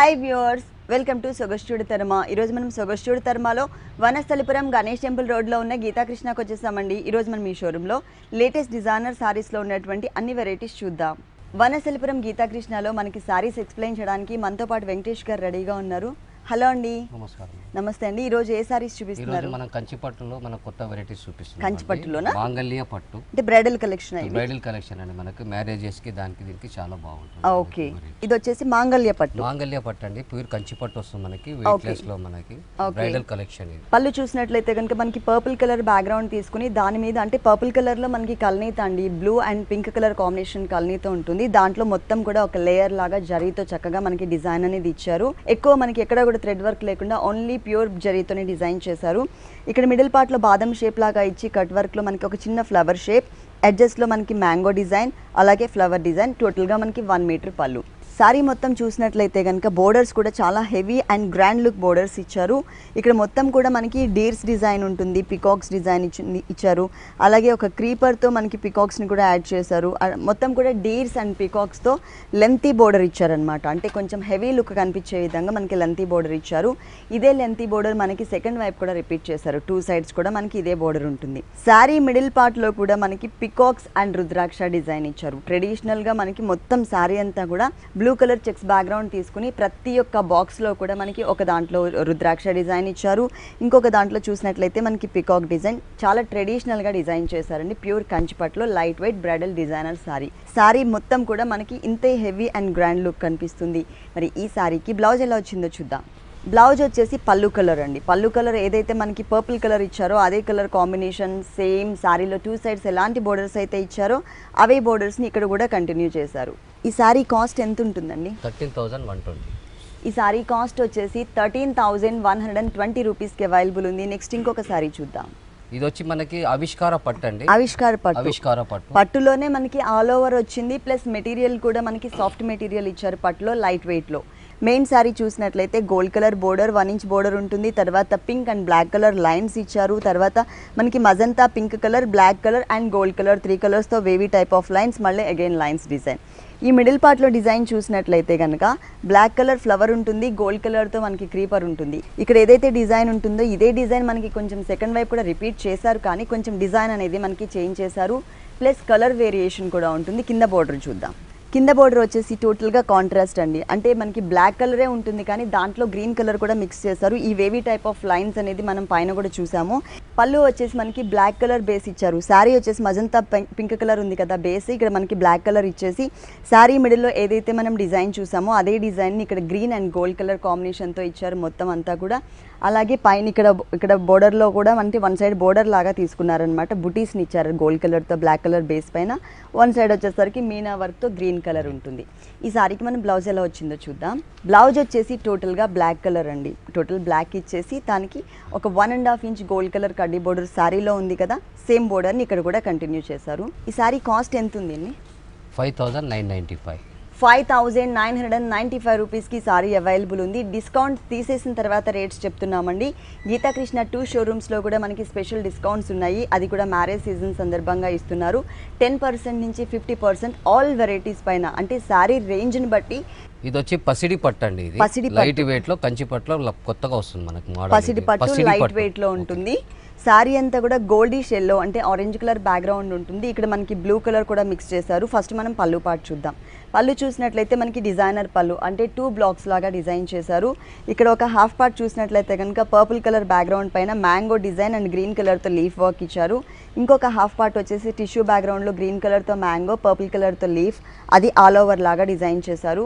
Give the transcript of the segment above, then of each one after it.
Hi viewers, welcome to సొగస్టుడి తర్మ. ఈరోజు మనం సొగస్టుడి తర్మలో వనస్థలిపురం గణేష్ టెంపుల్ రోడ్లో ఉన్న గీతాకృష్ణకు వచ్చేసామండి. ఈరోజు మనం ఈ షోరూంలో లేటెస్ట్ డిజైనర్ సారీస్లో ఉన్నటువంటి అన్ని వెరైటీస్ చూద్దాం. వనస్థలిపురం గీతాకృష్ణలో మనకి సారీస్ ఎక్స్ప్లెయిన్ చేయడానికి మనతో పాటు వెంకటేష్ గారు రెడీగా ఉన్నారు. హలో అండి. నమస్కారం. నమస్తే అండి. ఈ రోజు ఏ సారీస్ చూపిస్తున్నారు? మనం కంచిపట్టులో మన కొత్త వెరైటీస్ చూపిస్తున్నాం. కంచిపట్టులోనా? మాంగళ్య పట్టు అంటే బ్రైడల్ కలెక్షన్. బ్రైడల్ కలెక్షన్ అండి. మనకి మ్యారేజెస్ కి దానికి దీనికి చాలా బాగుంటుంది. ఓకే, ఇది వచ్చేసి మాంగళ్య పట్టు. మాంగళ్య పట్టు అండి, ప్యూర్ కంచిపట్టు వస్తుంది మనకి. వెయిట్లెస్ లో మనకి బ్రైడల్ కలెక్షన్ ఇది. పళ్ళు చూసినట్లయితే కనుక మనకి పర్పుల్ కలర్ బ్యాక్గ్రౌండ్ తీసుకుని దాని మీద అంటే పర్పుల్ కలర్ లో మనకి కల్నీత అండి, blue and pink colour combination కల్నీతో ఉంటుంది. దాంట్లో మొత్తం కూడా ఒక లేయర్ లాగా జరీతో చక్కగా మనకి డిజైన్ అనేది ఇచ్చారు. ఎక్కువ మనకి ఎక్కడ కూడా థ్రెడ్ వర్క్ లేకుండా ఓన్లీ ప్యూర్ జరీతోనే డిజైన్ చేశారు. ఇక్కడ మిడిల్ పార్ట్ లో బాదం షేప్ లాగా ఇచ్చి కట్ వర్క్ లో మనకి ఒక చిన్న ఫ్లవర్ షేప్, ఎడ్జెస్ లో మనకి మ్యాంగో డిజైన్, అలాగే ఫ్లవర్ డిజైన్. టోటల్ గా మనకి 1 మీటర్ పళ్ళు. సారీ మొత్తం చూసినట్లయితే కనుక బోర్డర్స్ కూడా చాలా heavy and grand look borders ఇచ్చారు. ఇక్కడ మొత్తం కూడా మనకి డీర్స్ డిజైన్ ఉంటుంది, పికాక్స్ డిజైన్ ఇచ్చారు. అలాగే ఒక క్రీపర్తో మనకి పికాక్స్ని కూడా యాడ్ చేశారు. మొత్తం కూడా డీర్స్ అండ్ పికాక్స్తో లెంతీ బోర్డర్ ఇచ్చారనమాట. అంటే కొంచెం హెవీ లుక్ కనిపించే విధంగా మనకి లెంతీ బోర్డర్ ఇచ్చారు. ఇదే లెంతీ బోర్డర్ మనకి సెకండ్ వైపు కూడా రిపీట్ చేశారు. 2 సైడ్స్ కూడా మనకి ఇదే బోర్డర్ ఉంటుంది. సారీ మిడిల్ పార్ట్లో కూడా మనకి పికాక్స్ అండ్ రుద్రాక్ష డిజైన్ ఇచ్చారు. ట్రెడిషనల్గా మనకి మొత్తం సారీ అంతా కూడా బ్లూ కలర్ చెక్స్ బ్యాక్గ్రౌండ్ తీసుకుని ప్రతి ఒక్క బాక్స్లో కూడా మనకి ఒక దాంట్లో రుద్రాక్ష డిజైన్ ఇచ్చారు. ఇంకొక దాంట్లో చూసినట్లయితే మనకి పికాక్ డిజైన్ చాలా ట్రెడిషనల్గా డిజైన్ చేశారండి. ప్యూర్ కంచిపట్లో light weight bridal designer sari. Sari మొత్తం కూడా మనకి ఇంతే హెవీ అండ్ గ్రాండ్ లుక్ కనిపిస్తుంది. మరి ఈ సారీకి బ్లౌజ్ ఎలా వచ్చిందో చూద్దాం. బ్లౌజ్ వచ్చేసి పళ్ళు కలర్ అండి. పళ్ళు కలర్ ఏదైతే మనకి పర్పుల్ కలర్ ఇచ్చారో అదే కలర్ కాంబినేషన్ సేమ్ సారీలో 2 సైడ్స్ ఎలాంటి బోర్డర్స్ అయితే ఇచ్చారో అవే బోర్డర్స్ని ఇక్కడ కూడా కంటిన్యూ చేశారు. ఈ సారీ కాస్ట్ ఎంత ఉంటుందండి? 13,120. ఈ సారీ కాస్ట్ వచ్చేసి 13,120 రూపీస్కి అవైలబుల్ ఉంది. నెక్స్ట్ ఇంకొక సారీ చూద్దాం. ఇది వచ్చి మనకి ఆవిష్కార పట్టు అండి. ఆవిష్కార పట్టు. పట్టులోనే మనకి ఆల్ ఓవర్ వచ్చింది, ప్లస్ మెటీరియల్ కూడా మనకి సాఫ్ట్ మెటీరియల్ ఇచ్చారు. పట్టులో లైట్ వెయిట్లో. మెయిన్ సారీ చూసినట్లయితే gold colour border, 1 inch border ఉంటుంది. తర్వాత pink and black colour lines ఇచ్చారు. తర్వాత మనకి magenta pink colour, black colour and gold colour 3 కలర్స్తో వేవీ టైప్ ఆఫ్ లైన్స్, మళ్ళీ అగైన్ లైన్స్ డిజైన్. ఈ మిడిల్ పార్ట్లో డిజైన్ చూసినట్లయితే కనుక బ్లాక్ కలర్ ఫ్లవర్ ఉంటుంది, గోల్డ్ కలర్తో మనకి క్రీపర్ ఉంటుంది. ఇక్కడ ఏదైతే డిజైన్ ఉంటుందో ఇదే డిజైన్ మనకి కొంచెం సెకండ్ వైపు కూడా రిపీట్ చేశారు, కానీ కొంచెం డిజైన్ అనేది మనకి చేంజ్ చేశారు. ప్లస్ కలర్ వేరియేషన్ కూడా ఉంటుంది. కింద బోర్డర్ చూద్దాం. కింద బోర్డర్ వచ్చేసి టోటల్గా కాంట్రాస్ట్ అండి. అంటే మనకి బ్లాక్ కలరే ఉంటుంది కానీ దాంట్లో గ్రీన్ కలర్ కూడా మిక్స్ చేశారు. ఈ వేవీ టైప్ ఆఫ్ లైన్స్ అనేది మనం పైన కూడా చూసాము. పళ్ళు వచ్చేసి మనకి బ్లాక్ కలర్ బేస్ ఇచ్చారు. శారీ వచ్చేసి మజంతా పింక్ కలర్ ఉంది కదా బేస్, ఇక్కడ మనకి బ్లాక్ కలర్ ఇచ్చేసి శారీ మిడిల్లో ఏదైతే మనం డిజైన్ చూసామో అదే డిజైన్ని ఇక్కడ గ్రీన్ అండ్ గోల్డ్ కలర్ కాంబినేషన్తో ఇచ్చారు మొత్తం అంతా కూడా. అలాగే పైన ఇక్కడ బోర్డర్లో కూడా అంటే 1 సైడ్ బోర్డర్ లాగా తీసుకున్నారనమాట. బుటీస్ని ఇచ్చారు గోల్డ్ కలర్తో బ్లాక్ కలర్ బేస్ పైన. 1 సైడ్ వచ్చేసరికి మీనా వర్క్తో గ్రీన్ కలర్ ఉంటుంది. ఈ సారీకి మనం బ్లౌజ్ ఎలా వచ్చిందో చూద్దాం. బ్లౌజ్ వచ్చేసి టోటల్గా బ్లాక్ కలర్ అండి. టోటల్ బ్లాక్ ఇచ్చేసి దానికి ఒక 1.5 ఇంచ్ గోల్డ్ కలర్ కడ్డీ బోర్డర్ సారీలో ఉంది కదా, సేమ్ బోర్డర్ని ఇక్కడ కూడా కంటిన్యూ చేశారు. ఈ సారీ కాస్ట్ ఎంత ఉంది? 5,995. 5,995 రూపీస్కి సారీ అవైలబుల్ ఉంది. డిస్కౌంట్ తీసేసిన తర్వాత రేట్స్ చెప్తున్నామండి. గీతాకృష్ణ 2 షోరూమ్స్లో కూడా మనకి స్పెషల్ డిస్కౌంట్స్ ఉన్నాయి. అది కూడా మ్యారేజ్ సీజన్ సందర్భంగా ఇస్తున్నారు. 10% నుంచి 50% ఆల్ వెరైటీస్ పైన, అంటే సారీ రేంజ్ని బట్టి. ఇది వచ్చి పసిడి పట్టు అండి. ఇది లైట్ వెయిట్ లో కంచిపట్టులో కొత్తగా వస్తుంది మనకి మోడల్. పసిడి పట్టు లైట్ వెయిట్ లో ఉంటుంది. సారీ అంతా కూడా గోల్డిష్ ఎల్లో అంటే ఆరెంజ్ కలర్ బ్యాక్గ్రౌండ్ ఉంటుంది. ఇక్కడ మనకి బ్లూ కలర్ కూడా మిక్స్ చేశారు. ఫస్ట్ మనం పళ్ళు పార్ట్ చూద్దాం. పళ్ళు చూసినట్లయితే మనకి డిజైనర్ పళ్ళు అంటే 2 బ్లాక్స్ లాగా డిజైన్ చేశారు. ఇక్కడ ఒక హాఫ్ పార్ట్ చూసినట్లయితే కనుక పర్పుల్ కలర్ బ్యాక్గ్రౌండ్ పైన మ్యాంగో డిజైన్ అండ్ గ్రీన్ కలర్తో లీఫ్ వర్క్ ఇచ్చారు. ఇంకొక హాఫ్ పార్ట్ వచ్చేసి టిష్యూ బ్యాక్గ్రౌండ్లో గ్రీన్ కలర్తో మ్యాంగో, పర్పుల్ కలర్తో లీఫ్, అది ఆల్ ఓవర్ లాగా డిజైన్ చేశారు.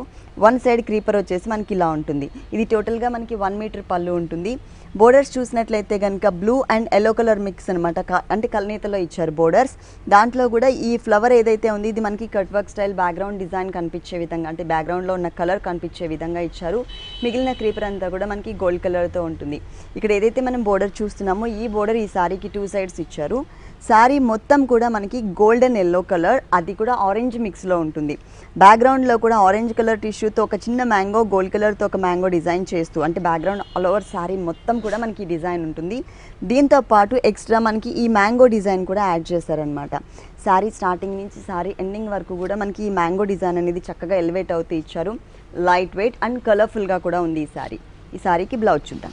1 సైడ్ క్రీపర్ వచ్చేసి మనకి ఇలా ఉంటుంది. ఇది టోటల్గా మనకి 1 మీటర్ పళ్ళు ఉంటుంది. బోర్డర్స్ చూసినట్లయితే కనుక blue and yellow colour mix అనమాట. అంటే కల్నీతలో ఇచ్చారు బోర్డర్స్. దాంట్లో కూడా ఈ ఫ్లవర్ ఏదైతే ఉంది ఇది మనకి cut work style background design కనిపించే విధంగా, అంటే బ్యాక్గ్రౌండ్లో ఉన్న కలర్ కనిపించే విధంగా ఇచ్చారు. మిగిలిన క్రీపర్ అంతా కూడా మనకి గోల్డ్ కలర్తో ఉంటుంది. ఇక్కడ ఏదైతే మనం బోర్డర్ చూస్తున్నామో ఈ బోర్డర్ ఈ సారీకి 2 సైడ్స్ ఇచ్చారు. సారీ మొత్తం కూడా మనకి గోల్డెన్ ఎల్లో కలర్, అది కూడా ఆరెంజ్ మిక్స్లో ఉంటుంది. బ్యాక్గ్రౌండ్లో కూడా ఆరెంజ్ కలర్ టిష్యూతో ఒక చిన్న మ్యాంగో, గోల్డ్ కలర్తో ఒక మ్యాంగో డిజైన్ చేస్తూ, అంటే బ్యాక్గ్రౌండ్ ఆల్ ఓవర్ సారీ మొత్తం కూడా మనకి డిజైన్ ఉంటుంది. దీంతో పాటు ఎక్స్ట్రా మనకి ఈ మ్యాంగో డిజైన్ కూడా యాడ్ చేశారనమాట. సారీ స్టార్టింగ్ నుంచి సారీ ఎండింగ్ వరకు కూడా మనకి ఈ మ్యాంగో డిజైన్ అనేది చక్కగా ఎలివేట్ అవుతూ ఇచ్చారు. లైట్ వెయిట్ అండ్ కలర్ఫుల్గా కూడా ఉంది ఈ సారీకి బ్లౌజ్ చూద్దాం.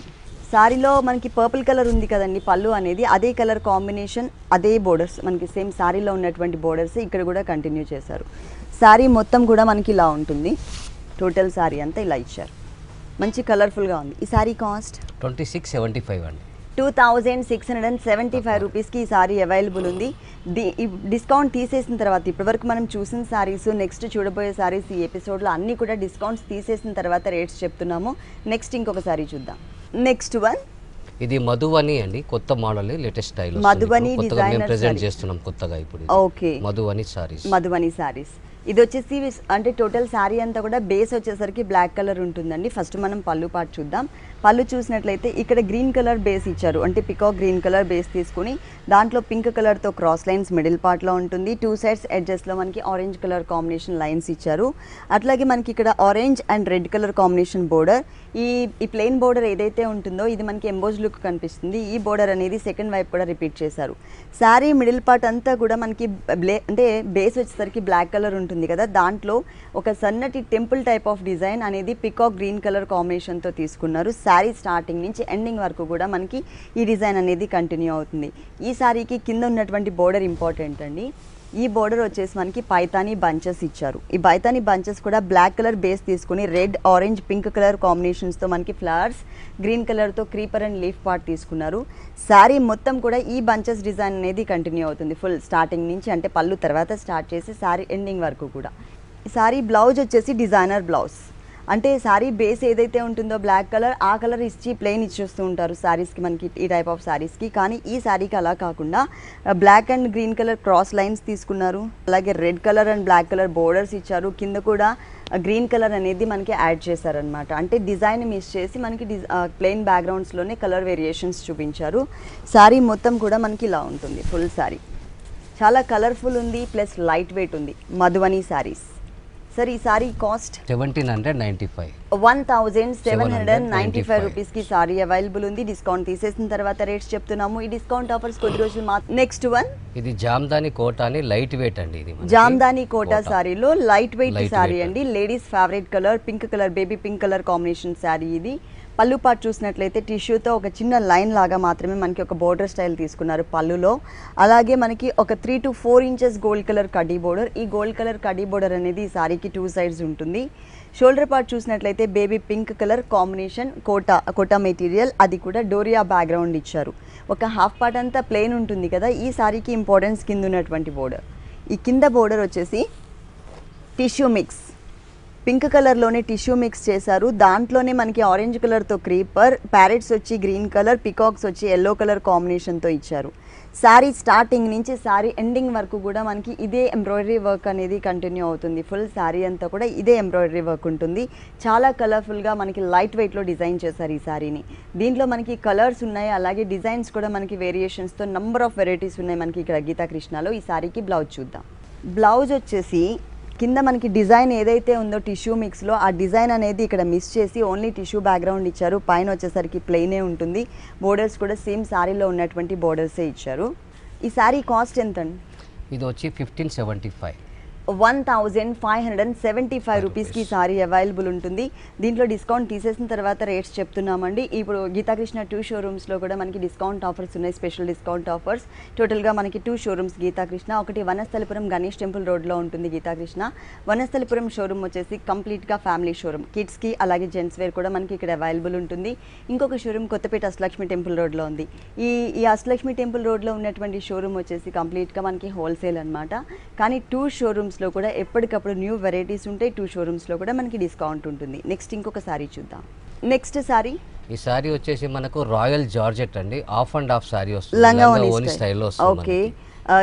సారీలో మనకి పర్పుల్ కలర్ ఉంది కదండి పళ్ళు అనేది, అదే కలర్ కాంబినేషన్, అదే బోర్డర్స్, మనకి సేమ్ సారీలో ఉన్నటువంటి బోర్డర్స్ ఇక్కడ కూడా కంటిన్యూ చేశారు. సారీ మొత్తం కూడా మనకి ఇలా ఉంటుంది, టోటల్ సారీ అంతా ఇలా ఇచ్చారు, మంచి కలర్ఫుల్గా ఉంది. ఈ సారీ కాస్ట్ 2675 అండి. 2675 రూపీస్కి ఈ సారీ అవైలబుల్ ఉంది. డిస్కౌంట్ తీసేసిన తర్వాత, ఇప్పటివరకు మనం చూసిన సారీస్, నెక్స్ట్ చూడబోయే సారీస్ ఈ ఎపిసోడ్లో అన్నీ కూడా డిస్కౌంట్స్ తీసేసిన తర్వాత రేట్స్ చెప్తున్నాము. నెక్స్ట్ ఇంకొక సారీ చూద్దాం. నెక్స్ట్ వన్ ఇది మధువని అండి, కొత్త model, latest style. మధువని designer present చేస్తున్నాం కొత్తగా ఇప్పుడు. ఓకే, మధువని సారీస్. మధువని సారీస్. ఇది వచ్చేసి అంటే టోటల్ శారీ అంతా కూడా బేస్ వచ్చేసరికి బ్లాక్ కలర్ ఉంటుందండి. ఫస్ట్ మనం పళ్ళు పార్ట్ చూద్దాం. పళ్ళు చూసినట్లయితే ఇక్కడ గ్రీన్ కలర్ బేస్ ఇచ్చారు, అంటే పికాక్ గ్రీన్ కలర్ బేస్ తీసుకుని దాంట్లో పింక్ కలర్తో క్రాస్ లైన్స్ మిడిల్ పార్ట్లో ఉంటుంది. 2 సైడ్స్ ఎడ్జెస్లో మనకి ఆరెంజ్ కలర్ కాంబినేషన్ లైన్స్ ఇచ్చారు. అట్లాగే మనకి ఇక్కడ orange and red colour combination border. ఈ ప్లెయిన్ బోర్డర్ ఏదైతే ఉంటుందో ఇది మనకి ఎంబోజ్ లుక్ కనిపిస్తుంది. ఈ బోర్డర్ అనేది సెకండ్ వైపు కూడా రిపీట్ చేశారు. శారీ మిడిల్ పార్ట్ అంతా కూడా మనకి అంటే బేస్ వచ్చేసరికి బ్లాక్ కలర్ ఉంటుంది కదా, దాంట్లో ఒక సన్నటి టెంపుల్ టైప్ ఆఫ్ డిజైన్ అనేది పికాక్ గ్రీన్ కలర్ కాంబినేషన్తో తీసుకున్నారు. శారీ స్టార్టింగ్ నుంచి ఎండింగ్ వరకు కూడా మనకి ఈ డిజైన్ అనేది కంటిన్యూ అవుతుంది. ఈ శారీకి కింద ఉన్నటువంటి బోర్డర్ ఇంపార్టెంట్ అండి. ఈ బోర్డర్ వచ్చేసి మనకి పైతానీ బంచెస్ ఇచ్చారు. ఈ పైతానీ బంచెస్ కూడా బ్లాక్ కలర్ బేస్ తీసుకుని రెడ్, ఆరెంజ్, పింక్ కలర్ కాంబినేషన్స్తో మనకి ఫ్లవర్స్, గ్రీన్ కలర్తో క్రీపర్ అండ్ లీఫ్ పార్ట్ తీసుకున్నారు. శారీ మొత్తం కూడా ఈ బంచెస్ డిజైన్ అనేది కంటిన్యూ అవుతుంది ఫుల్ స్టార్టింగ్ నుంచి, అంటే పళ్ళు తర్వాత స్టార్ట్ చేసి శారీ ఎండింగ్ వరకు కూడా. ఈ శారీ బ్లౌజ్ వచ్చేసి డిజైనర్ బ్లౌజ్, అంటే శారీ బేస్ ఏదైతే ఉంటుందో బ్లాక్ కలర్, ఆ కలర్ ఇచ్చి ప్లెయిన్ ఇచ్చేస్తూ ఉంటారు శారీస్కి, మనకి ఈ టైప్ ఆఫ్ శారీస్కి. కానీ ఈ శారీకి అలా కాకుండా black and green colour cross lines తీసుకున్నారు. అలాగే red colour and black colour borders ఇచ్చారు. కింద కూడా గ్రీన్ కలర్ అనేది మనకి యాడ్ చేశారనమాట. అంటే డిజైన్ మిస్ చేసి మనకి ప్లెయిన్ బ్యాక్గ్రౌండ్స్లోనే కలర్ వేరియేషన్స్ చూపించారు. శారీ మొత్తం కూడా మనకి ఇలా ఉంటుంది ఫుల్ శారీ, చాలా కలర్ఫుల్ ఉంది, ప్లస్ లైట్ వెయిట్ ఉంది. మధువని శారీస్. సార్ ఈ సారీ కాస్ట్ 1795. 1795 రూపీస్కి సారీ అవైలబుల్ ఉంది. డిస్కౌంట్ తీసేసిన తర్వాత రేట్స్ చెప్తున్నాము. ఈ డిస్కౌంట్ ఆఫర్స్ కొద్ది రోజులు నెక్స్ట్ వన్ ఇది జామ్దాని కోట అని లైట్ వెయిట్ అండి. ఇది జామ్దాని కోటా సారీలో లైట్ వెయిట్ సారీ అండి. Ladies favourite colour pink colour, baby pink colour combination sari ఇది. పళ్ళు పార్ట్ చూసినట్లయితే టిష్యూతో ఒక చిన్న లైన్ లాగా మాత్రమే మనకి ఒక బోర్డర్ స్టైల్ తీసుకున్నారు పళ్ళులో. అలాగే మనకి ఒక 3 to 4 ఇంచెస్ గోల్డ్ కలర్ కడ్డీ బోర్డర్. ఈ గోల్డ్ కలర్ కడ్డీ బోర్డర్ అనేది ఈ సారీకి 2 సైడ్స్ ఉంటుంది. షోల్డర్ పార్ట్ చూసినట్లయితే baby pink colour combination Kota material, అది కూడా డోరియా బ్యాక్గ్రౌండ్ ఇచ్చారు. ఒక హాఫ్ పార్ట్ అంతా ప్లెయిన్ ఉంటుంది కదా, ఈ సారీకి ఇంపార్టెన్స్ కింద ఉన్నటువంటి బోర్డర్. ఈ కింద బోర్డర్ వచ్చేసి టిష్యూ మిక్స్, పింక్ కలర్లోనే టిష్యూ మిక్స్ చేశారు. దాంట్లోనే మనకి ఆరెంజ్ కలర్తో క్రీపర్, ప్యారెట్స్ వచ్చి గ్రీన్ కలర్, పికాక్స్ వచ్చి ఎల్లో కలర్ కాంబినేషన్తో ఇచ్చారు. శారీ స్టార్టింగ్ నుంచి శారీ ఎండింగ్ వరకు కూడా మనకి ఇదే ఎంబ్రాయిడరీ వర్క్ అనేది కంటిన్యూ అవుతుంది. ఫుల్ శారీ అంతా కూడా ఇదే ఎంబ్రాయిడరీ వర్క్ ఉంటుంది. చాలా కలర్ఫుల్గా మనకి లైట్ వెయిట్లో డిజైన్ చేశారు ఈ శారీని. దీంట్లో మనకి కలర్స్ ఉన్నాయి, అలాగే డిజైన్స్ కూడా మనకి వేరియేషన్స్తో నంబర్ ఆఫ్ వెరైటీస్ ఉన్నాయి మనకి ఇక్కడ గీతా కృష్ణలో. ఈ శారీకి బ్లౌజ్ చూద్దాం. బ్లౌజ్ వచ్చేసి కింద మనకి డిజైన్ ఏదైతే ఉందో టిష్యూ మిక్స్లో, ఆ డిజైన్ అనేది ఇక్కడ మిస్ చేసి ఓన్లీ టిష్యూ బ్యాక్గ్రౌండ్ ఇచ్చారు. పైన వచ్చేసరికి ప్లెయినే ఉంటుంది. బోర్డర్స్ కూడా సేమ్ శారీలో ఉన్నటువంటి బోర్డర్సే ఇచ్చారు. ఈ శారీ కాస్ట్ ఎంత అండి? ఇది వచ్చి 1575. 1575 రూపీస్కి సారీ అవైలబుల్ ఉంటుంది. దీంట్లో డిస్కౌంట్ తీసేసిన తర్వాత రేట్స్ చెప్తున్నామండి. ఇప్పుడు గీతాకృష్ణ 2 షోరూమ్స్లో కూడా మనకి డిస్కౌంట్ ఆఫర్స్ ఉన్నాయి, స్పెషల్ డిస్కౌంట్ ఆఫర్స్. టోటల్గా మనకి 2 షోరూమ్స్ గీతాకృష్ణ. ఒకటి వనస్థలిపురం గణేష్ టెంపుల్ రోడ్లో ఉంటుంది గీతాకృష్ణ. వనస్థలిపురం షోరూమ్ వచ్చేసి కంప్లీట్గా ఫ్యామిలీ షోరూమ్, కిడ్స్కి అలాగే జెంట్స్ వేర్ కూడా మనకి ఇక్కడ అవైలబుల్ ఉంటుంది. ఇంకొక షోరూమ్ కొత్తపేట అష్టలక్ష్మి టెంపుల్ రోడ్లో ఉంది. ఈ అష్టలక్ష్మి టెంపుల్ రోడ్లో ఉన్నటువంటి షోరూమ్ వచ్చేసి కంప్లీట్గా మనకి హోల్సేల్ అనమాట. కానీ 2 షోరూమ్స్ లో కూడా ఎప్పటికప్పుడు న్యూ వెరైటీస్ ఉంటాయి. 2 షోరూమ్స్ లో కూడా మనకి డిస్కౌంట్ ఉంటుంది. నెక్స్ట్ ఇంకొక సారీ చూద్దాం. నెక్స్ట్ సారీ, ఈ సారీ వచ్చేసి మనకు రాయల్ జార్జెట్ అండి, ఆఫ్ అండ్ ఆఫ్ సారీ వస్తుంది, లంగావోని స్టైల్లో. ఓకే,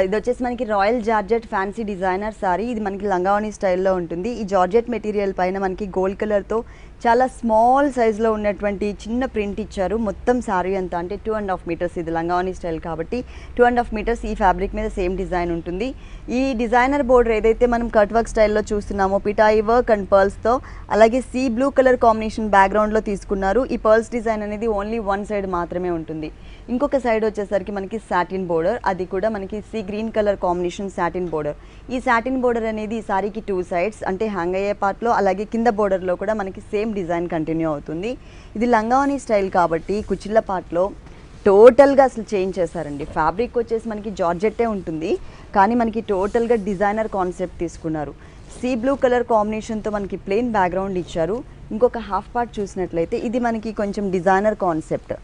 ఇది వచ్చేసి మనకి royal georgette fancy designer sorry. ఇది మనకి లంగావోని స్టైల్లో ఉంటుంది. ఈ జార్జెట్ మెటీరియల్ పైన మనకి గోల్డ్ కలర్తో చాలా స్మాల్ సైజ్లో ఉన్నటువంటి చిన్న ప్రింట్ ఇచ్చారు. మొత్తం శారీ అంతా అంటే 2.5 మీటర్స్, ఇది లంగావని స్టైల్ కాబట్టి 2.5 మీటర్స్ ఈ ఫ్యాబ్రిక్ మీద సేమ్ డిజైన్ ఉంటుంది. ఈ డిజైనర్ బోర్డర్ ఏదైతే మనం కట్ వర్క్ స్టైల్లో చూస్తున్నామో పిటాయి వర్క్ అండ్ పర్ల్స్తో, అలాగే సీ బ్లూ కలర్ కాంబినేషన్ బ్యాక్గ్రౌండ్లో తీసుకున్నారు. ఈ పర్ల్స్ డిజైన్ అనేది ఓన్లీ వన్ సైడ్ మాత్రమే ఉంటుంది. ఇంకొక సైడ్ వచ్చేసరికి మనకి సాటిన్ బోర్డర్, అది కూడా మనకి sea green colour combination satin border. ఈ సాటిన్ బోర్డర్ అనేది ఈ సారీకి 2 సైడ్స్ అంటే హ్యాంగ్ అయ్యే పార్ట్లో, అలాగే కింద బోర్డర్లో కూడా మనకి సేమ్ డిజైన్ కంటిన్యూ అవుతుంది. ఇది లంగావని స్టైల్ కాబట్టి కుచ్చిళ్ళ పార్ట్లో టోటల్గా అసలు చేంజ్ చేశారండి. ఫ్యాబ్రిక్ వచ్చేసి మనకి జార్జెట్టే ఉంటుంది, కానీ మనకి టోటల్గా డిజైనర్ కాన్సెప్ట్ తీసుకున్నారు. సీ బ్లూ కలర్ కాంబినేషన్తో మనకి ప్లెయిన్ బ్యాక్గ్రౌండ్ ఇచ్చారు. ఇంకొక హాఫ్ పార్ట్ చూసినట్లయితే ఇది మనకి కొంచెం డిజైనర్ కాన్సెప్ట్.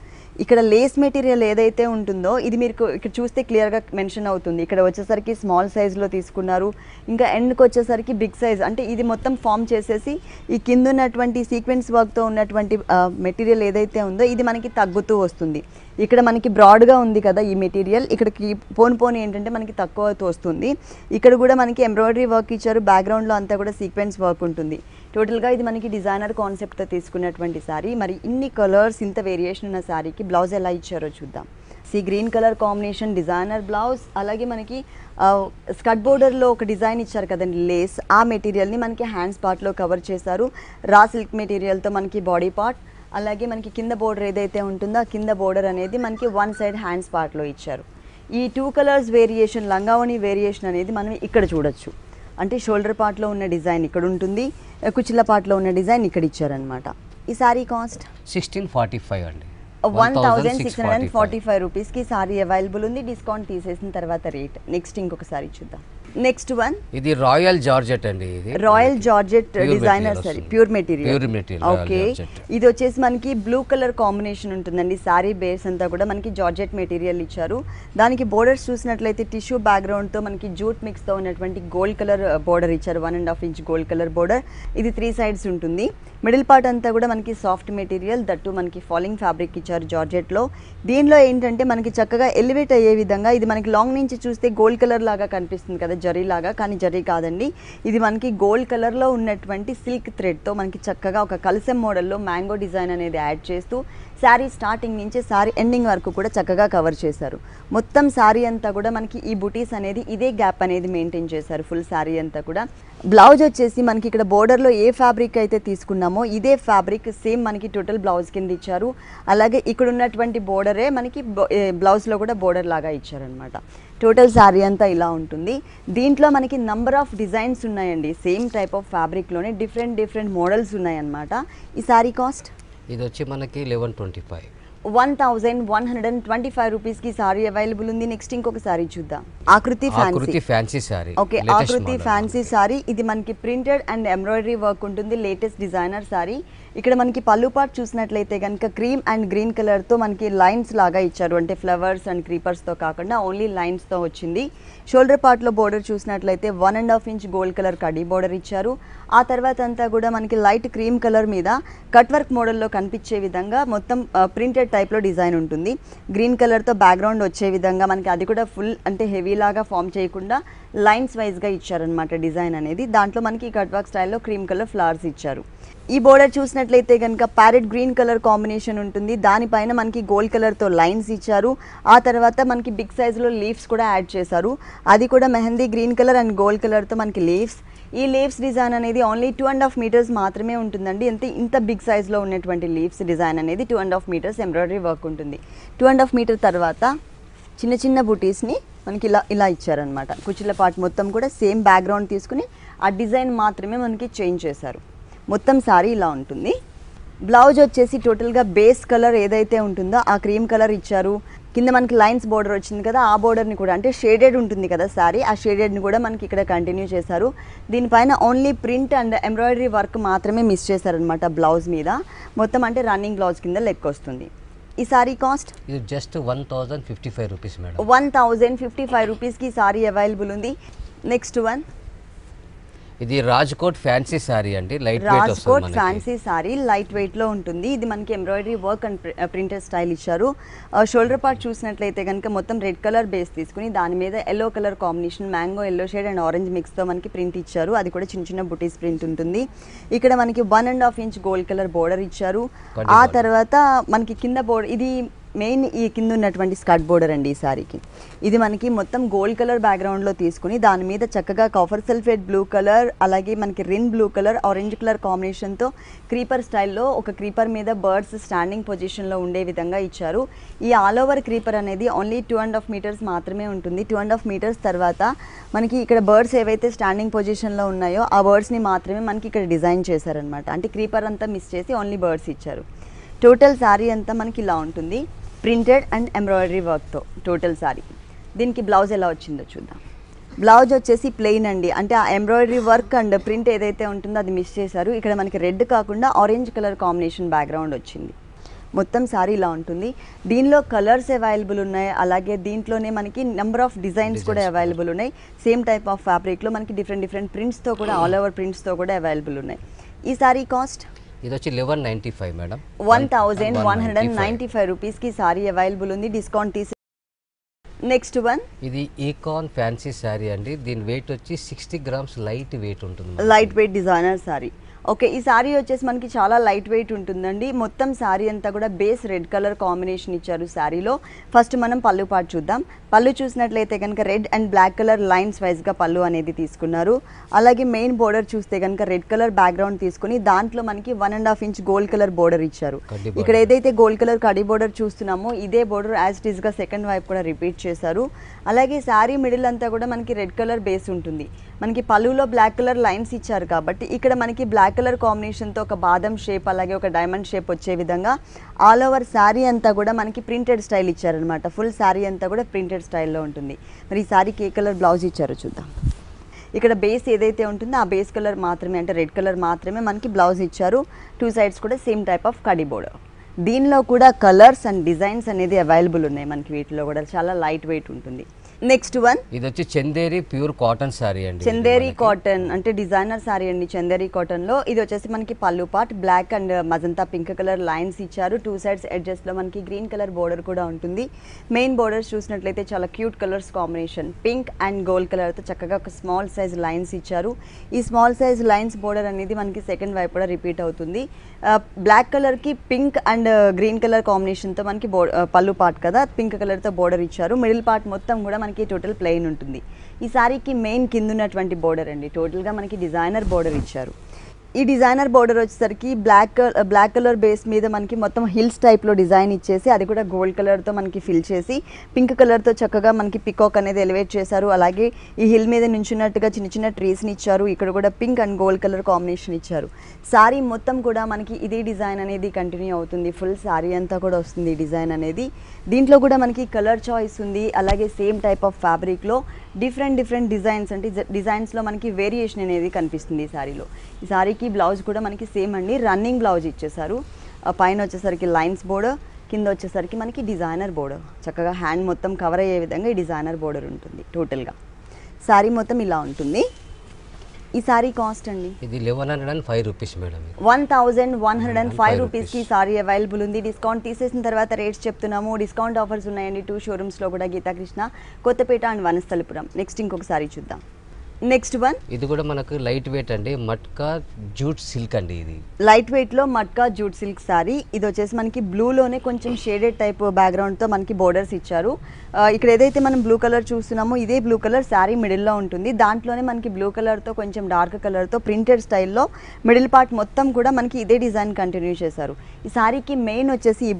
ఇక్కడ లేస్ మెటీరియల్ ఏదైతే ఉంటుందో ఇది మీరు ఇక్కడ చూస్తే క్లియర్గా మెన్షన్ అవుతుంది. ఇక్కడ వచ్చేసరికి స్మాల్ సైజ్లో తీసుకున్నారు, ఇంకా ఎండ్కి వచ్చేసరికి బిగ్ సైజ్. అంటే ఇది మొత్తం ఫామ్ చేసేసి ఈ కింద ఉన్నటువంటి సీక్వెన్స్ వర్క్తో ఉన్నటువంటి మెటీరియల్ ఏదైతే ఉందో ఇది మనకి తగ్గుతూ వస్తుంది. ఇక్కడ మనకి బ్రాడ్గా ఉంది కదా ఈ మెటీరియల్, ఇక్కడికి పోను ఏంటంటే మనకి తక్కువ వస్తుంది. ఇక్కడ కూడా మనకి ఎంబ్రాయిడరీ వర్క్ ఇచ్చారు, బ్యాక్గ్రౌండ్లో అంతా కూడా సీక్వెన్స్ వర్క్ ఉంటుంది. టోటల్గా ఇది మనకి డిజైనర్ కాన్సెప్ట్తో తీసుకున్నటువంటి శారీ. మరి ఇన్ని కలర్స్, ఇంత వేరియేషన్ ఉన్న శారీకి బ్లౌజ్ ఎలా ఇచ్చారో చూద్దాం. Sea green colour combination designer blouse, అలాగే మనకి స్కర్ట్ బోర్డర్లో ఒక డిజైన్ ఇచ్చారు కదండి లేస్, ఆ మెటీరియల్ని మనకి హ్యాండ్స్ పార్ట్లో కవర్ చేశారు. రా సిల్క్ మెటీరియల్తో మనకి బాడీ పార్ట్, అలాగే మనకి కింద బోర్డర్ ఏదైతే ఉంటుందో ఆ కింద బోర్డర్ అనేది మనకి వన్ సైడ్ హ్యాండ్స్ పార్ట్లో ఇచ్చారు. ఈ 2 కలర్స్ వేరియేషన్, లంగావని వేరియేషన్ అనేది మనం ఇక్కడ చూడొచ్చు. అంటే షోల్డర్ పార్ట్లో ఉన్న డిజైన్ ఇక్కడ ఉంటుంది, కుచ్చిళ్ళ పార్ట్లో ఉన్న డిజైన్ ఇక్కడ ఇచ్చారనమాట. ఈ సారీ కాస్ట్ 1645 అండి. 1645 రూపీస్కి సారీ అవైలబుల్ ఉంది. డిస్కౌంట్ తీసేసిన తర్వాత రేట్. నెక్స్ట్ ఇంకొక సారీ చూద్దాం. నెక్స్ట్ వన్ ఇది రాయల్ జార్జెట్ అండి. ఇది royal georgette designer sorry, pure material. Okay, ఇది వచ్చేసి మనకి బ్లూ కలర్ కాంబినేషన్ ఉంటుందండి. సారీ బేస్ అంతా కూడా మనకి జార్జెట్ మెటీరియల్ ఇచ్చారు. దానికి బోర్డర్స్ చూసినట్లయితే టిష్యూ బ్యాక్గ్రౌండ్తో మనకి జూట్ మిక్స్తో ఉన్నటువంటి గోల్డ్ కలర్ బోర్డర్ ఇచ్చారు. 1.5 ఇంచ్ గోల్డ్ కలర్ బోర్డర్. ఇది 3 సైడ్స్ ఉంటుంది. మిడిల్ పార్ట్ అంతా కూడా మనకి సాఫ్ట్ మెటీరియల్, దట్టు మనకి ఫాలింగ్ ఫ్యాబ్రిక్ ఇచ్చారు జార్జెట్లో. దీనిలో ఏంటంటే మనకి చక్కగా ఎలివేట్ అయ్యే విధంగా, ఇది మనకి లాంగ్ నుంచి చూస్తే గోల్డ్ కలర్ లాగా కనిపిస్తుంది కదా జరీ లాగా, కానీ జరీ కాదండి. ఇది మనకి గోల్డ్ కలర్లో ఉన్నటువంటి సిల్క్ థ్రెడ్తో మనకి చక్కగా ఒక కలసం మోడల్లో మ్యాంగో డిజైన్ అనేది యాడ్ చేస్తూ శారీ స్టార్టింగ్ నుంచి శారీ ఎండింగ్ వరకు కూడా చక్కగా కవర్ చేశారు. మొత్తం శారీ అంతా కూడా మనకి ఈ బుటీస్ అనేది ఇదే గ్యాప్ అనేది మెయింటైన్ చేశారు ఫుల్ శారీ అంతా కూడా. బ్లౌజ్ వచ్చేసి మనకి ఇక్కడ బోర్డర్లో ఏ ఫ్యాబ్రిక్ అయితే తీసుకున్నామో ఇదే ఫ్యాబ్రిక్ సేమ్ మనకి టోటల్ బ్లౌజ్ కింద ఇచ్చారు. అలాగే ఇక్కడ ఉన్నటువంటి బోర్డరే మనకి బ్లౌజ్లో కూడా బోర్డర్ లాగా ఇచ్చారనమాట. టోటల్ శారీ అంతా ఇలా ఉంటుంది. దీంట్లో మనకి నంబర్ ఆఫ్ డిజైన్స్ ఉన్నాయండి. సేమ్ టైప్ ఆఫ్ ఫ్యాబ్రిక్లోనే డిఫరెంట్ మోడల్స్ ఉన్నాయన్నమాట. ఈ శారీ కాస్ట్ ఇది వచ్చి మనకి 1125. 1125 రూపీస్కి సారీ అవైలబుల్ ఉంది. నెక్స్ట్ ఇంకొక సారీ చూద్దాం. ఆకృతి ఫ్యాన్సీ సారీ. ఓకే, ఆకృతి ఫ్యాన్సీ సారీ. ఇది మనకి ప్రింటెడ్ అండ్ ఎంబ్రాయిడరీ వర్క్ ఉంటుంది. Latest designer sorry. ఇక్కడ మనకి పళ్ళు పార్ట్ చూసినట్లయితే కనుక క్రీమ్ అండ్ గ్రీన్ కలర్తో మనకి లైన్స్ లాగా ఇచ్చారు. అంటే ఫ్లవర్స్ అండ్ క్రీపర్స్తో కాకుండా ఓన్లీ లైన్స్తో వచ్చింది. షోల్డర్ పార్ట్లో బోర్డర్ చూసినట్లయితే 1.5 inch gold colour khadi border ఇచ్చారు. ఆ తర్వాత అంతా కూడా మనకి లైట్ క్రీమ్ కలర్ మీద కట్ వర్క్ మోడల్లో కనిపించే విధంగా మొత్తం ప్రింటెడ్ టైప్లో డిజైన్ ఉంటుంది. గ్రీన్ కలర్తో బ్యాక్గ్రౌండ్ వచ్చే విధంగా మనకి అది కూడా ఫుల్ అంటే హెవీ లాగా ఫామ్ చేయకుండా లైన్స్ వైజ్గా ఇచ్చారనమాట డిజైన్ అనేది. దాంట్లో మనకి కట్ వర్క్ స్టైల్లో క్రీమ్ కలర్ ఫ్లవర్స్ ఇచ్చారు. ఈ బోర్డర్ చూసినట్లయితే కనుక ప్యారెట్ గ్రీన్ కలర్ కాంబినేషన్ ఉంటుంది. దానిపైన మనకి గోల్డ్ కలర్తో లైన్స్ ఇచ్చారు. ఆ తర్వాత మనకి బిగ్ సైజులో లీవ్స్ కూడా యాడ్ చేశారు. అది కూడా mehndi green colour and gold కలర్తో మనకి లీవ్స్. ఈ లీవ్స్ డిజైన్ అనేది ఓన్లీ 2.5 మీటర్స్ మాత్రమే ఉంటుందండి. ఇంత బిగ్ సైజ్లో ఉన్నటువంటి లీవ్స్ డిజైన్ అనేది 2.5 మీటర్స్ ఎంబ్రాయిడరీ వర్క్ ఉంటుంది. 2.5 మీటర్ తర్వాత చిన్న బుటీస్ని మనకి ఇలా ఇచ్చారనమాట. కుచ్చిళ్ళ పార్ట్ మొత్తం కూడా సేమ్ బ్యాక్గ్రౌండ్ తీసుకుని ఆ డిజైన్ మాత్రమే మనకి చేంజ్ చేశారు. మొత్తం సారీ ఇలా ఉంటుంది. బ్లౌజ్ వచ్చేసి టోటల్గా బేస్ కలర్ ఏదైతే ఉంటుందో ఆ క్రీమ్ కలర్ ఇచ్చారు. కింద మనకి లైన్స్ బోర్డర్ వచ్చింది కదా, ఆ బోర్డర్ని కూడా అంటే షేడెడ్ ఉంటుంది కదా సారీ, ఆ షేడెడ్ని కూడా మనకి ఇక్కడ కంటిన్యూ చేశారు. దీనిపైన only print and embroidery work మాత్రమే మిస్ చేశారనమాట బ్లౌజ్ మీద. మొత్తం అంటే రన్నింగ్ బ్లౌజ్ కింద లెక్క వస్తుంది. ఈ సారీ కాస్ట్ ఇది జస్ట్ 1055 రూపీస్ మేడం. 1055 రూపీస్కి సారీ అవైలబుల్ ఉంది. నెక్స్ట్ వన్ ఇది రాజ్కోట్ ఫ్యాన్సీ సారీ అండి, లైట్ వెయిట్ రాజ్కోట్ వస్తుంది మనకి. ఫ్యాన్సీ సారీ లైట్ వెయిట్ లో ఉంటుంది. ఇది మనకి embroidery work and printed style ఇచ్చారు. షోల్డర్ పార్ట్ చూసినట్లయితే కనుక మొత్తం రెడ్ కలర్ బేస్ తీసుకుని దాని మీద yellow colour combination, mango yellow shade and orange mix తో మనకి ప్రింట్ ఇచ్చారు. అది కూడా చిన్న చిన్న బుటీస్ ప్రింట్ ఉంటుంది. ఇక్కడ మనకి 1.5 ఇంచ్ గోల్డ్ కలర్ బోర్డర్ ఇచ్చారు. ఆ తర్వాత మనకి కింద బోర్డర్, ఇది మెయిన్ ఈ కింద ఉన్నటువంటి స్కర్ట్ బోర్డర్ అండి ఈ సారీకి. ఇది మనకి మొత్తం గోల్డ్ కలర్ బ్యాక్గ్రౌండ్లో తీసుకుని దాని మీద చక్కగా కాఫర్ సల్ఫేట్ బ్లూ కలర్, అలాగే మనకి రిన్ బ్లూ కలర్, ఆరెంజ్ కలర్ కాంబినేషన్తో క్రీపర్ స్టైల్లో ఒక క్రీపర్ మీద బర్డ్స్ స్టాండింగ్ పొజిషన్లో ఉండే విధంగా ఇచ్చారు. ఈ ఆల్ ఓవర్ క్రీపర్ అనేది ఓన్లీ 2.5 మీటర్స్ మాత్రమే ఉంటుంది. 2.5 మీటర్స్ తర్వాత మనకి ఇక్కడ బర్డ్స్ ఏవైతే స్టాండింగ్ పొజిషన్లో ఉన్నాయో ఆ బర్డ్స్ని మాత్రమే మనకి ఇక్కడ డిజైన్ చేశారనమాట. అంటే క్రీపర్ అంతా మిస్ చేసి ఓన్లీ బర్డ్స్ ఇచ్చారు. టోటల్ శారీ అంతా మనకి ఇలా ఉంటుంది, ప్రింటెడ్ అండ్ ఎంబ్రాయిడరీ వర్క్తో టోటల్ శారీ. దీనికి బ్లౌజ్ ఎలా వచ్చిందో చూద్దాం. బ్లౌజ్ వచ్చేసి ప్లెయిన్ అండి, అంటే ఆ ఎంబ్రాయిడరీ వర్క్ అండ్ ప్రింట్ ఏదైతే ఉంటుందో అది మిస్ చేశారు. ఇక్కడ మనకి రెడ్ కాకుండా ఆరెంజ్ కలర్ కాంబినేషన్ బ్యాక్గ్రౌండ్ వచ్చింది. మొత్తం శారీ ఇలా ఉంటుంది. దీనిలో కలర్స్ అవైలబుల్ ఉన్నాయి, అలాగే దీంట్లోనే మనకి నెంబర్ ఆఫ్ డిజైన్స్ కూడా అవైలబుల్ ఉన్నాయి. సేమ్ టైప్ ఆఫ్ ఫ్యాబ్రిక్లో మనకి డిఫరెంట్ ప్రింట్స్తో కూడా, ఆల్ ఓవర్ ప్రింట్స్తో కూడా అవైలబుల్ ఉన్నాయి. ఈ శారీ కాస్ట్ ఇది వచ్చి 1195 మేడం. 1195 రూపీస్కి సారీ అవైలబుల్ ఉంది, డిస్కౌంట్ తీసి. నెక్స్ట్ వన్, ఇది ఈకాన్ ఫ్యాన్సీ శారీ అండి. దీని వెయిట్ వచ్చి 60 గ్రామ్స్ లైట్ వెయిట్ ఉంటుంది. Light weight designer sorry. Okay, ఈ సారీ వచ్చేసి మనకి చాలా లైట్ వెయిట్ ఉంటుందండి. మొత్తం సారీ అంతా కూడా బేస్ రెడ్ కలర్ కాంబినేషన్ ఇచ్చారు శారీలో. ఫస్ట్ మనం పళ్ళు పాటు చూద్దాం. పళ్ళు చూసినట్లయితే కనుక red and black colour lines వైజ్గా పళ్ళు అనేది తీసుకున్నారు. అలాగే మెయిన్ బోర్డర్ చూస్తే కనుక రెడ్ కలర్ బ్యాక్గ్రౌండ్ తీసుకుని దాంట్లో మనకి 1.5 ఇంచ్ గోల్డ్ కలర్ బోర్డర్ ఇచ్చారు. ఇక్కడ ఏదైతే గోల్డ్ కలర్ కడి బోర్డర్ చూస్తున్నామో ఇదే బోర్డర్ యాజ్ ఇట్ ఈస్గా సెకండ్ వైపు కూడా రిపీట్ చేశారు. అలాగే శారీ మిడిల్ అంతా కూడా మనకి రెడ్ కలర్ బేస్ ఉంటుంది. మనకి పళ్ళులో బ్లాక్ కలర్ లైన్స్ ఇచ్చారు కాబట్టి ఇక్కడ మనకి బ్లాక్ కలర్ కాంబినేషన్తో ఒక బాదం షేప్, అలాగే ఒక డైమండ్ షేప్ వచ్చే విధంగా ఆల్ ఓవర్ శారీ అంతా కూడా మనకి ప్రింటెడ్ స్టైల్ ఇచ్చారనమాట. ఫుల్ శారీ అంతా కూడా ప్రింటెడ్ స్టైల్లో ఉంటుంది. మరి ఈ శారీకి ఏ కలర్ బ్లౌజ్ ఇచ్చారో చూద్దాం. ఇక్కడ బేస్ ఏదైతే ఉంటుందో ఆ బేస్ కలర్ మాత్రమే, అంటే రెడ్ కలర్ మాత్రమే మనకి బ్లౌజ్ ఇచ్చారు. 2 సైడ్స్ కూడా సేమ్ టైప్ ఆఫ్ కడి బోర్డర్. దీనిలో కూడా కలర్స్ అండ్ డిజైన్స్ అనేది అవైలబుల్ ఉన్నాయి మనకి. వీటిలో కూడా చాలా లైట్ వెయిట్ ఉంటుంది. నెక్స్ట్ వన్, ఇది వచ్చి చందేరి ప్యూర్ కాటన్ సారీ అండి. చందేరి కాటన్ అంటే డిజైనర్ సారీ అండి. చందేరి కాటన్ లో ఇది వచ్చేసి మనకి పళ్ళు part black and magenta pink colour lines ఇచ్చారు. 2 సైడ్స్ ఎడ్జెస్ లో మనకి గ్రీన్ కలర్ బోర్డర్ కూడా ఉంటుంది. మెయిన్ బోర్డర్స్ చూసినట్లయితే చాలా cute colours combination, pink and gold colour తో చక్కగా ఒక స్మాల్ సైజ్ లైన్స్ ఇచ్చారు. ఈ స్మాల్ సైజ్ లైన్స్ బోర్డర్ అనేది మనకి సెకండ్ వైపు కూడా రిపీట్ అవుతుంది. బ్లాక్ కలర్ కి pink and green colour combination తో మనకి పళ్ళు పార్ట్ కదా, పింక్ కలర్ తో బోర్డర్ ఇచ్చారు. మిడిల్ పార్ట్ మొత్తం కూడా మనకి టోటల్ ప్లెయిన్ ఉంటుంది. ఈ సారీకి మెయిన్ కింద ఉన్నటువంటి బోర్డర్ అండి, టోటల్గా మనకి డిజైనర్ బోర్డర్ ఇచ్చారు. ఈ డిజైనర్ బోర్డర్ వచ్చేసరికి బ్లాక్ కలర్ బేస్ మీద మనకి మొత్తం హిల్స్ టైప్లో డిజైన్ ఇచ్చేసి అది కూడా గోల్డ్ కలర్తో మనకి ఫిల్ చేసి పింక్ కలర్తో చక్కగా మనకి పికాక్ అనేది ఎలివేట్ చేశారు. అలాగే ఈ హిల్ మీద నుంచున్నట్టుగా చిన్న చిన్న ట్రీస్ని ఇచ్చారు. ఇక్కడ కూడా pink and gold colour combination ఇచ్చారు. సారీ మొత్తం కూడా మనకి ఇదే డిజైన్ అనేది కంటిన్యూ అవుతుంది. ఫుల్ సారీ అంతా కూడా వస్తుంది ఈ డిజైన్ అనేది. దీంట్లో కూడా మనకి కలర్ చాయిస్ ఉంది. అలాగే సేమ్ టైప్ ఆఫ్ ఫ్యాబ్రిక్లో డిఫరెంట్ డిజైన్స్, అంటే డిజైన్స్లో మనకి వేరియేషన్ అనేది కనిపిస్తుంది ఈ సారీలో. ఈ సారీకి బ్లౌజ్ కూడా మనకి సేమ్ అండి, రన్నింగ్ బ్లౌజ్ ఇచ్చేసారు. పైన వచ్చేసరికి లైన్స్ బోర్డర్, కింద వచ్చేసరికి మనకి డిజైనర్ బోర్డర్. చక్కగా హ్యాండ్ మొత్తం కవర్ అయ్యే విధంగా ఈ డిజైనర్ బోర్డర్ ఉంటుంది. టోటల్గా సారీ మొత్తం ఇలా ఉంటుంది. ఈ సారీ కాస్ట్ అండి ఇది 1105 రూపీస్ మేడం. 1105 రూపీస్కి సారీ అవైలబుల్ ఉంది. డిస్కౌంట్ తీసేసిన తర్వాత రేట్స్ చెప్తున్నాము. డిస్కౌంట్ ఆఫర్స్ ఉన్నాయండి 2 షోరూమ్స్లో కూడా, గీతాకృష్ణ, కొత్తపేట అండ్ వనస్థలిపురం. నెక్స్ట్ ఇంకొక సారీ చూద్దాం. నెక్స్ట్ వన్, ఇది కూడా మనకు లైట్ వెయిట్ అండి, మట్కా జూట్ సిల్క్ అండి. ఇది లైట్ వెయిట్ లో మట్కా జూట్ సిల్క్ సారీ. ఇది వచ్చేసి మనకి బ్లూలోనే కొంచెం షేడెడ్ టైప్ బ్యాక్గ్రౌండ్ తో మనకి బోర్డర్స్ ఇచ్చారు. ఇక్కడ ఏదైతే మనం బ్లూ కలర్ చూస్తున్నామో ఇదే బ్లూ కలర్ శారీ మిడిల్లో ఉంటుంది. దాంట్లోనే మనకి బ్లూ కలర్తో కొంచెం డార్క్ కలర్తో ప్రింటెడ్ స్టైల్లో మిడిల్ పార్ట్ మొత్తం కూడా మనకి ఇదే డిజైన్ కంటిన్యూ చేశారు. ఈ సారీకి మెయిన్ వచ్చేసి ఈ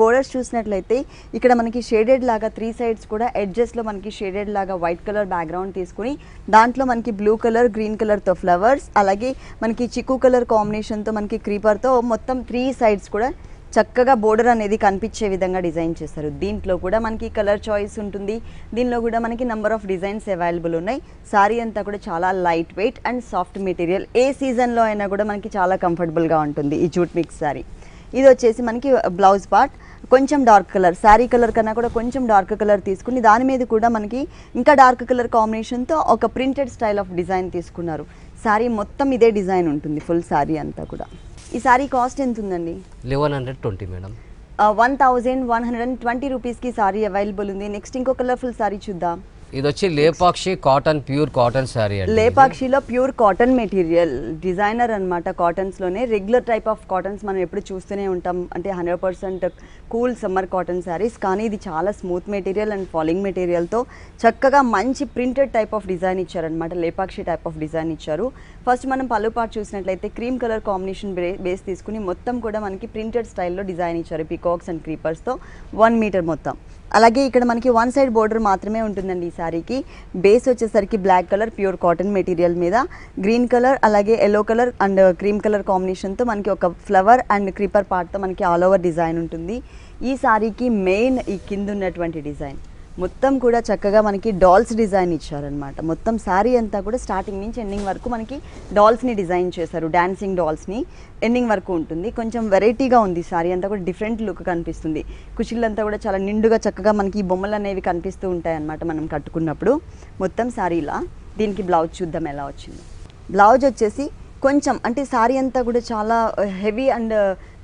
బోర్డర్స్ చూసినట్లయితే ఇక్కడ మనకి షేడెడ్ లాగా 3 సైడ్స్ కూడా ఎడ్జెస్లో మనకి షేడెడ్ లాగా వైట్ కలర్ బ్యాక్గ్రౌండ్ తీసుకుని దాంట్లో మనకి బ్లూ కలర్, గ్రీన్ కలర్తో ఫ్లవర్స్, అలాగే మనకి చిక్కు కలర్ కాంబినేషన్తో మనకి క్రీపర్తో మొత్తం 3 సైడ్స్ కూడా చక్కగా బోర్డర్ అనేది కనిపించే విధంగా డిజైన్ చేశారు. దీంట్లో కూడా మనకి కలర్ చాయిస్ ఉంటుంది. దీనిలో కూడా మనకి నెంబర్ ఆఫ్ డిజైన్స్ అవైలబుల్ ఉన్నాయి. సారీ అంతా కూడా చాలా light weight and soft material. ఏ సీజన్లో అయినా కూడా మనకి చాలా కంఫర్టబుల్గా ఉంటుంది ఈ జూట్ మిక్స్ సారీ. ఇది వచ్చేసి మనకి బ్లౌజ్ పార్ట్ కొంచెం డార్క్ కలర్, శారీ కలర్ కన్నా కూడా కొంచెం డార్క్ కలర్ తీసుకుని దాని మీద కూడా మనకి ఇంకా డార్క్ కలర్ కాంబినేషన్తో ఒక ప్రింటెడ్ స్టైల్ ఆఫ్ డిజైన్ తీసుకున్నారు. శారీ మొత్తం ఇదే డిజైన్ ఉంటుంది, ఫుల్ శారీ అంతా కూడా. ఈ శారీ కాస్ట్ ఎంత ఉందండి? 1120 మేడం. 1120 రూపీస్కి శారీ అవైలబుల్ ఉంది. నెక్స్ట్ ఇంకో కలర్ఫుల్ శారీ చూద్దాం. ఇది వచ్చి Lepakshi cotton, pure cotton sari అండి. లేపాక్షిలో ప్యూర్ కాటన్ మెటీరియల్, డిజైనర్ అనమాట. కాటన్స్లోనే రెగ్యులర్ టైప్ ఆఫ్ కాటన్స్ మనం ఎప్పుడు చూస్తూనే ఉంటాం, అంటే 100% కూల్ సమ్మర్ కాటన్ శారీస్. కానీ ఇది చాలా స్మూత్ మెటీరియల్ అండ్ ఫాలింగ్ మెటీరియల్తో చక్కగా మంచి ప్రింటెడ్ టైప్ ఆఫ్ డిజైన్ ఇచ్చారనమాట. లేపాక్షి టైప్ ఆఫ్ డిజైన్ ఇచ్చారు. ఫస్ట్ మనం పళ్ళు పార్ట్ చూసినట్లయితే క్రీమ్ కలర్ కాంబినేషన్ బేస్ తీసుకుని మొత్తం కూడా మనకి ప్రింటెడ్ స్టైల్లో డిజైన్ ఇచ్చారు. పికాక్స్ అండ్ క్రీపర్స్తో 1 మీటర్ మొత్తం. అలాగే ఇక్కడ మనకి వన్ సైడ్ బోర్డర్ మాత్రమే ఉంటుందండి ఈ శారీకి. బేస్ వచ్చేసరికి black colour pure cotton material మీద గ్రీన్ కలర్ అలాగే yellow colour and cream colour కాంబినేషన్తో మనకి ఒక ఫ్లవర్ అండ్ క్రీపర్ పార్ట్తో మనకి ఆల్ ఓవర్ డిజైన్ ఉంటుంది. ఈ శారీకి మెయిన్ ఈ కింద ఉన్నటువంటి డిజైన్ మొత్తం కూడా చక్కగా మనకి డాల్స్ డిజైన్ ఇచ్చారనమాట. మొత్తం శారీ అంతా కూడా స్టార్టింగ్ నుంచి ఎండింగ్ వరకు మనకి డాల్స్ని డిజైన్ చేశారు. డాన్సింగ్ డాల్స్ని ఎండింగ్ వరకు ఉంటుంది. కొంచెం వెరైటీగా ఉంది శారీ అంతా కూడా, డిఫరెంట్ లుక్ కనిపిస్తుంది. కుచిళ్ళంతా కూడా చాలా నిండుగా చక్కగా మనకి ఈ బొమ్మలు అనేవి కనిపిస్తూ ఉంటాయి అన్నమాట మనం కట్టుకున్నప్పుడు. మొత్తం శారీలా దీనికి బ్లౌజ్ చూద్దాం ఎలా వచ్చింది. బ్లౌజ్ వచ్చేసి కొంచెం అంటే శారీ అంతా కూడా చాలా హెవీ అండ్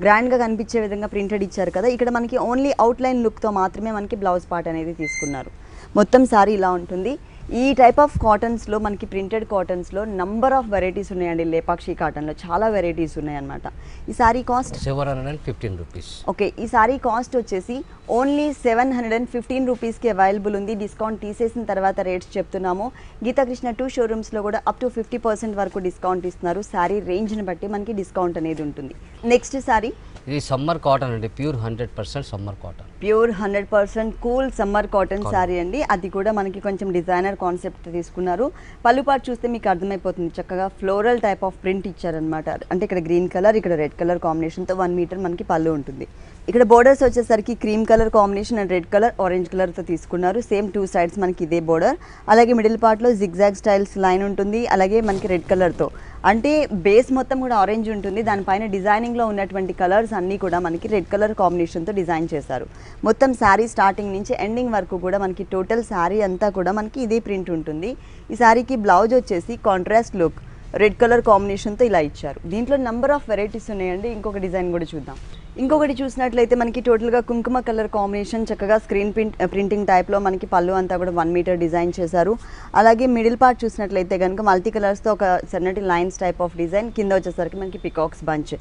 గ్రాండ్గా కనిపించే విధంగా ప్రింటెడ్ ఇచ్చారు కదా. ఇక్కడ మనకి ఓన్లీ అవుట్లైన్ లుక్తో మాత్రమే మనకి బ్లౌజ్ పార్ట్ అనేది తీసుకున్నారు. మొత్తం శారీ ఇలా ఉంటుంది. ఈ టైప్ ఆఫ్ కాటన్స్లో మనకి ప్రింటెడ్ కాటన్స్లో నంబర్ ఆఫ్ వెరైటీస్ ఉన్నాయండి. లేపాక్షి కాటన్లో చాలా వెరైటీస్ ఉన్నాయన్నమాట. ఈ శారీ కాస్ట్ 715 రూపీస్. ఓకే, ఈ శారీ కాస్ట్ వచ్చేసి ఓన్లీ 715 రూపీస్కి అవైలబుల్ ఉంది. డిస్కౌంట్ తీసేసిన తర్వాత రేట్స్ చెప్తున్నాము. గీతాకృష్ణ 2 షోరూమ్స్లో కూడా అప్ టు 50% వరకు డిస్కౌంట్ ఇస్తున్నారు. శారీ రేంజ్ని బట్టి మనకి డిస్కౌంట్ అనేది ఉంటుంది. నెక్స్ట్ శారీ ఇది సమ్మర్ కాటన్ అండి, pure 100% summer cotton. Pure 100% cool summer cotton sari అండి. అది కూడా మనకి కొంచెం డిజైనర్ కాన్సెప్ట్ తీసుకున్నారు. పళ్ళు పాటు చూస్తే మీకు అర్థమైపోతుంది, చక్కగా ఫ్లోరల్ టైప్ ఆఫ్ ప్రింట్ ఇచ్చారనమాట. అంటే ఇక్కడ గ్రీన్ కలర్, ఇక్కడ రెడ్ కలర్ కాంబినేషన్తో 1 మీటర్ మనకి పళ్ళు ఉంటుంది. ఇక్కడ బోర్డర్స్ వచ్చేసరికి cream colour combination and red colour, orange కలర్తో తీసుకున్నారు. సేమ్ 2 సైడ్స్ మనకి ఇదే బోర్డర్. అలాగే మిడిల్ పార్ట్లో జిగ్జాగ్ స్టైల్స్ లైన్ ఉంటుంది. అలాగే మనకి రెడ్ కలర్తో, అంటే బేస్ మొత్తం కూడా ఆరెంజ్ ఉంటుంది. దానిపైన డిజైనింగ్లో ఉన్నటువంటి కలర్స్ అన్నీ కూడా మనకి రెడ్ కలర్ కాంబినేషన్తో డిజైన్ చేశారు. మొత్తం శారీ స్టార్టింగ్ నుంచి ఎండింగ్ వరకు కూడా మనకి టోటల్ శారీ అంతా కూడా మనకి ఇదే ప్రింట్ ఉంటుంది. ఈ శారీకి బ్లౌజ్ వచ్చేసి కాంట్రాస్ట్ లుక్ రెడ్ కలర్ కాంబినేషన్తో ఇలా ఇచ్చారు. దీంట్లో నెంబర్ ఆఫ్ వెరైటీస్ ఉన్నాయండి. ఇంకొక డిజైన్ కూడా చూద్దాం. ఇంకొకటి చూసినట్లయితే మనకి టోటల్గా కుంకుమ కలర్ కాంబినేషన్, చక్కగా స్క్రీన్ ప్రింటింగ్ టైప్లో మనకి పళ్ళు అంతా కూడా 1 మీటర్ డిజైన్ చేశారు. అలాగే మిడిల్ పార్ట్ చూసినట్లయితే కనుక మల్టీ కలర్స్తో ఒక సన్నటి లైన్స్ టైప్ ఆఫ్ డిజైన్, కింద వచ్చేసరికి మనకి పికాక్స్ బంచ్.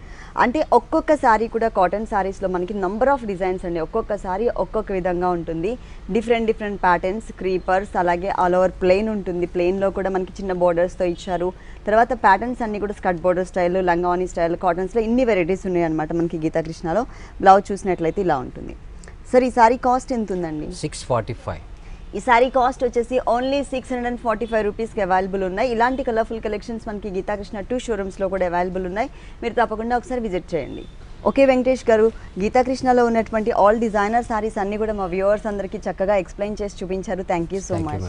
అంటే ఒక్కొక్క శారీ కూడా కాటన్ శారీస్లో మనకి నంబర్ ఆఫ్ డిజైన్స్ అండి. ఒక్కొక్క శారీ ఒక్కొక్క విధంగా ఉంటుంది. డిఫరెంట్ ప్యాటర్న్స్, క్రీపర్స్, అలాగే ఆల్ ఓవర్ ప్లెయిన్ ఉంటుంది. ప్లెయిన్లో కూడా మనకి చిన్న బోర్డర్స్తో ఇచ్చారు. తర్వాత ప్యాటర్న్స్ అన్నీ కూడా స్కర్ట్ బోర్డర్ స్టైల్, లంగావాణి స్టైల్, కాటన్స్లో ఇన్ని వెరైటీస్ ఉన్నాయి అనమాట మనకి గీతాకృష్ణలో. బ్లౌజ్ చూసినట్లయితే ఇలా ఉంటుంది. సార్ ఈ సారీ కాస్ట్ ఎంత ఉందండి? 645. ఈ సారీ కాస్ట్ వచ్చేసి ఓన్లీ 645 రూపీస్కి అవైలబుల్ ఉన్నాయి. ఇలాంటి కలర్ఫుల్ కలెక్షన్స్ మనకి గీతాకృష్ణ 2 షోరూమ్స్లో కూడా అవైలబుల్ ఉన్నాయి. మీరు తప్పకుండా ఒకసారి విజిట్ చేయండి. ఓకే వెంకటేష్ గారు, గీతాకృష్ణలో ఉన్నటువంటి ఆల్ డిజైనర్ సారీస్ అన్నీ కూడా మా వ్యూవర్స్ అందరికీ చక్కగా ఎక్స్ప్లెయిన్ చేసి చూపించారు. Thank you so much.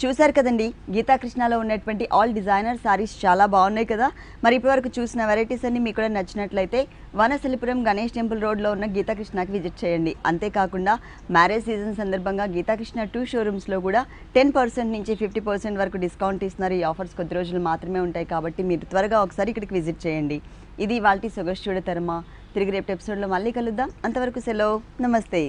చూశారు కదండి, గీతాకృష్ణలో ఉన్నటువంటి ఆల్ డిజైనర్ సారీస్ చాలా బాగున్నాయి కదా. మరి ఇప్పటివరకు చూసిన వెరైటీస్ అన్ని మీకు కూడా నచ్చినట్లయితే వనసలిపురం గణేష్ టెంపుల్ రోడ్లో ఉన్న గీతాకృష్ణకి విజిట్ చేయండి. అంతేకాకుండా మ్యారేజ్ సీజన్ సందర్భంగా గీతాకృష్ణ 2 షోరూమ్స్లో కూడా 10% నుంచి 50% వరకు డిస్కౌంట్ ఇస్తున్నారు. ఈ ఆఫర్స్ కొద్ది రోజులు మాత్రమే ఉంటాయి కాబట్టి మీరు త్వరగా ఒకసారి ఇక్కడికి విజిట్ చేయండి. ఇది ఇవాల్టి సొగసు చూడతరమా. తిరిగి రేపు ఎపిసోడ్లో మళ్ళీ కలుద్దాం. అంతవరకు సెలవు, నమస్తే.